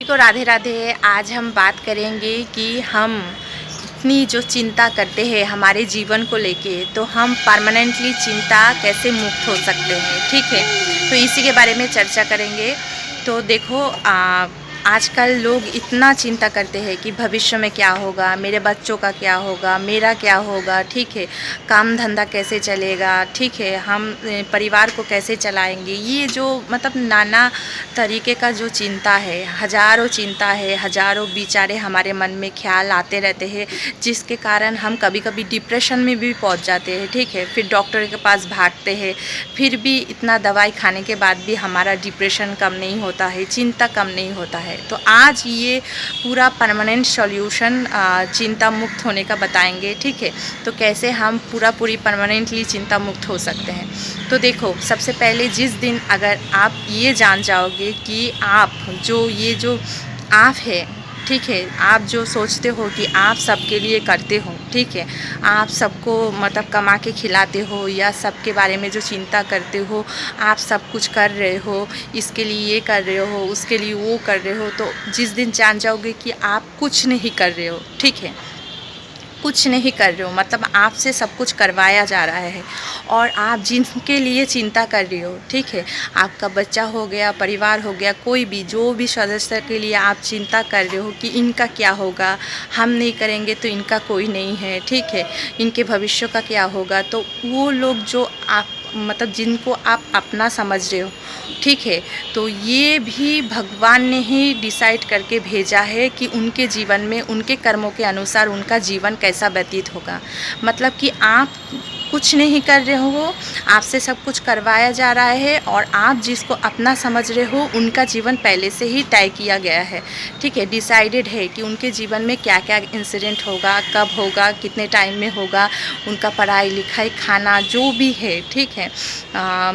को राधे राधे। आज हम बात करेंगे कि हम इतनी जो चिंता करते हैं हमारे जीवन को लेके, तो हम परमानेंटली चिंता कैसे मुक्त हो सकते हैं। ठीक है, तो इसी के बारे में चर्चा करेंगे। तो देखो, आजकल लोग इतना चिंता करते हैं कि भविष्य में क्या होगा, मेरे बच्चों का क्या होगा, मेरा क्या होगा। ठीक है, काम धंधा कैसे चलेगा, ठीक है, हम परिवार को कैसे चलाएंगे। ये जो मतलब नाना तरीके का जो चिंता है, हज़ारों चिंता है, हज़ारों विचारे हमारे मन में ख्याल आते रहते हैं, जिसके कारण हम कभी कभी डिप्रेशन में भी पहुंच जाते हैं। ठीक है, फिर डॉक्टर के पास भागते हैं, फिर भी इतना दवाई खाने के बाद भी हमारा डिप्रेशन कम नहीं होता है, चिंता कम नहीं होता है। तो आज ये पूरा परमानेंट सॉल्यूशन चिंता मुक्त होने का बताएंगे। ठीक है, तो कैसे हम पूरी परमानेंटली चिंता मुक्त हो सकते हैं। तो देखो, सबसे पहले जिस दिन अगर आप ये जान जाओगे कि आप जो आप है, ठीक है, आप जो सोचते हो कि आप सबके लिए करते हो, ठीक है, आप सबको मतलब कमा के खिलाते हो या सबके बारे में जो चिंता करते हो, आप सब कुछ कर रहे हो, इसके लिए ये कर रहे हो, उसके लिए वो कर रहे हो। तो जिस दिन जान जाओगे कि आप कुछ नहीं कर रहे हो, ठीक है, कुछ नहीं कर रहे हो, मतलब आपसे सब कुछ करवाया जा रहा है, और आप जिनके लिए चिंता कर रही हो, ठीक है, आपका बच्चा हो गया, परिवार हो गया, कोई भी जो भी सदस्य के लिए आप चिंता कर रहे हो कि इनका क्या होगा, हम नहीं करेंगे तो इनका कोई नहीं है, ठीक है, इनके भविष्य का क्या होगा। तो वो लोग जो आप मतलब जिनको आप अपना समझ रहे हो, ठीक है, तो ये भी भगवान ने ही डिसाइड करके भेजा है कि उनके जीवन में उनके कर्मों के अनुसार उनका जीवन कैसा व्यतीत होगा। मतलब कि आप कुछ नहीं कर रहे हो, आपसे सब कुछ करवाया जा रहा है, और आप जिसको अपना समझ रहे हो उनका जीवन पहले से ही तय किया गया है। ठीक है, डिसाइडेड है कि उनके जीवन में क्या क्या इंसिडेंट होगा, कब होगा, कितने टाइम में होगा, उनका पढ़ाई लिखाई खाना जो भी है, ठीक है,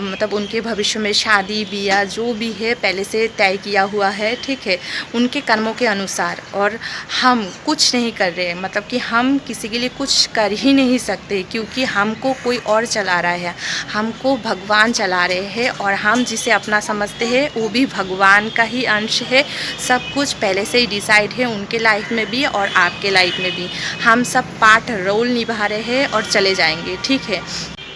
मतलब उनके भविष्य में शादी ब्याह जो भी है पहले से तय किया हुआ है। ठीक है, उनके कर्मों के अनुसार। और हम कुछ नहीं कर रहे, मतलब कि हम किसी के लिए कुछ कर ही नहीं सकते, क्योंकि हमको कोई और चला रहा है, हमको भगवान चला रहे हैं, और हम जिसे अपना समझते हैं वो भी भगवान का ही अंश है। सब कुछ पहले से ही डिसाइड है उनके लाइफ में भी और आपके लाइफ में भी। हम सब पार्ट रोल निभा रहे हैं और चले जाएंगे। ठीक है,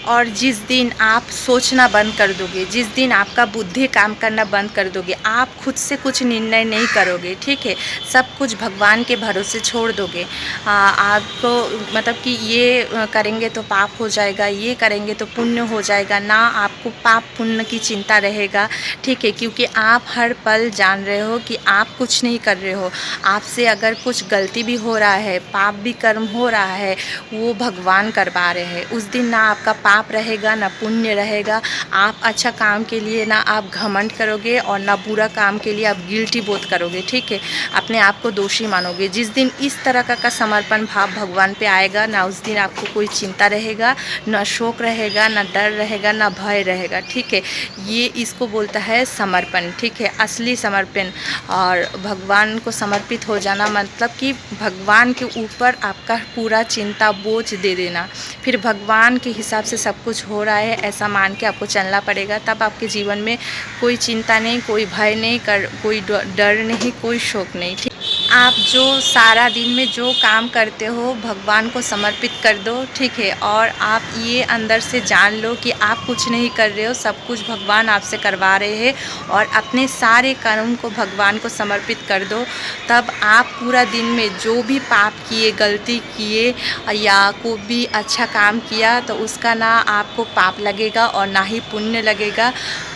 और जिस दिन आप सोचना बंद कर दोगे, जिस दिन आपका बुद्धि काम करना बंद कर दोगे, आप खुद से कुछ निर्णय नहीं करोगे, ठीक है, सब कुछ भगवान के भरोसे छोड़ दोगे, आपको मतलब कि ये करेंगे तो पाप हो जाएगा, ये करेंगे तो पुण्य हो जाएगा, ना आपको पाप पुण्य की चिंता रहेगा। ठीक है, क्योंकि आप हर पल जान रहे हो कि आप कुछ नहीं कर रहे हो। आपसे अगर कुछ गलती भी हो रहा है, पाप भी कर्म हो रहा है, वो भगवान करवा रहे हैं। उस दिन ना आपका पाप रहेगा ना पुण्य रहेगा। आप अच्छा काम के लिए ना आप घमंड करोगे, और ना बुरा काम के लिए आप गिल्टी बोध करोगे। ठीक है, अपने आप को दोषी मानोगे। जिस दिन इस तरह का समर्पण भाव भगवान पे आएगा ना, उस दिन आपको कोई चिंता रहेगा, ना शोक रहेगा, ना डर रहेगा, ना भय रहेगा। ठीक है, ये इसको बोलता है समर्पण। ठीक है, असली समर्पण। और भगवान को समर्पित हो जाना मतलब कि भगवान के ऊपर आपका पूरा चिंता बोझ दे देना। फिर भगवान के हिसाब से सब कुछ हो रहा है ऐसा मान के आपको चलना पड़ेगा। तब आपके जीवन में कोई चिंता नहीं, कोई भय नहीं, कोई डर नहीं, कोई शोक नहीं। ठीक, आप जो सारा दिन में जो काम करते हो भगवान को समर्पित कर दो। ठीक है, और आप ये अंदर से जान लो कि आप कुछ नहीं कर रहे हो, सब कुछ भगवान आपसे करवा रहे हैं, और अपने सारे कर्म को भगवान को समर्पित कर दो। तब आप पूरा दिन में जो भी पाप किए, गलती किए, या कोई भी अच्छा काम किया, तो उसका ना आपको पाप लगेगा और ना ही पुण्य लगेगा।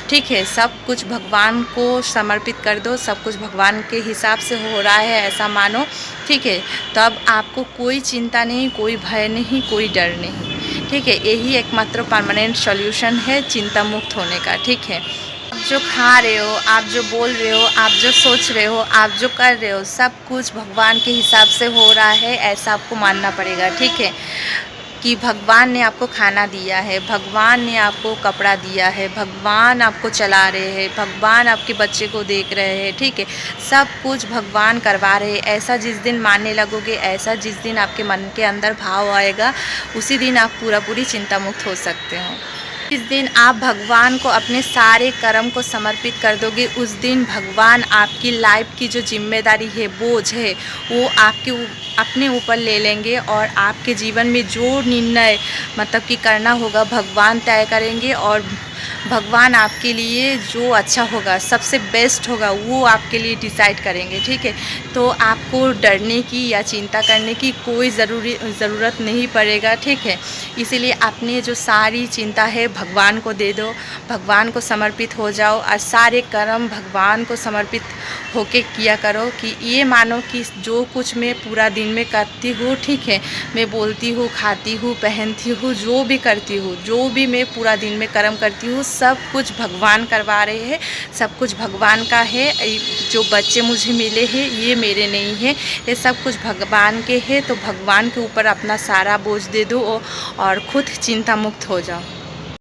ठीक है, सब कुछ भगवान को समर्पित कर दो, सब कुछ भगवान के हिसाब से हो रहा है ऐसा मानो। ठीक है, तब आपको कोई चिंता नहीं, कोई भय नहीं, कोई डर नहीं। ठीक है, यही एकमात्र परमानेंट सॉल्यूशन है चिंता मुक्त होने का। ठीक है, आप जो खा रहे हो, आप जो बोल रहे हो, आप जो सोच रहे हो, आप जो कर रहे हो, सब कुछ भगवान के हिसाब से हो रहा है ऐसा आपको मानना पड़ेगा। ठीक है, कि भगवान ने आपको खाना दिया है, भगवान ने आपको कपड़ा दिया है, भगवान आपको चला रहे हैं, भगवान आपके बच्चे को देख रहे हैं। ठीक है, सब कुछ भगवान करवा रहे हैं। ऐसा जिस दिन मानने लगोगे, ऐसा जिस दिन आपके मन के अंदर भाव आएगा, उसी दिन आप पूरी चिंता मुक्त हो सकते हो। जिस दिन आप भगवान को अपने सारे कर्म को समर्पित कर दोगे, उस दिन भगवान आपकी लाइफ की जो जिम्मेदारी है, बोझ है, वो अपने ऊपर ले लेंगे और आपके जीवन में जो निर्णय मतलब कि करना होगा भगवान तय करेंगे। और भगवान आपके लिए जो अच्छा होगा, सबसे बेस्ट होगा, वो आपके लिए डिसाइड करेंगे। ठीक है, तो आपको डरने की या चिंता करने की कोई ज़रूरत नहीं पड़ेगा। ठीक है, इसीलिए अपने जो सारी चिंता है भगवान को दे दो, भगवान को समर्पित हो जाओ और सारे कर्म भगवान को समर्पित होके किया करो। कि ये मानो कि जो कुछ मैं पूरा दिन में करती हूँ, ठीक है, मैं बोलती हूँ, खाती हूँ, पहनती हूँ, जो भी करती हूँ, जो भी मैं पूरा दिन में कर्म करती हूँ, सब कुछ भगवान करवा रहे हैं, सब कुछ भगवान का है। जो बच्चे मुझे मिले हैं ये मेरे नहीं हैं, ये सब कुछ भगवान के हैं। तो भगवान के ऊपर अपना सारा बोझ दे दो और खुद चिंता मुक्त हो जाओ।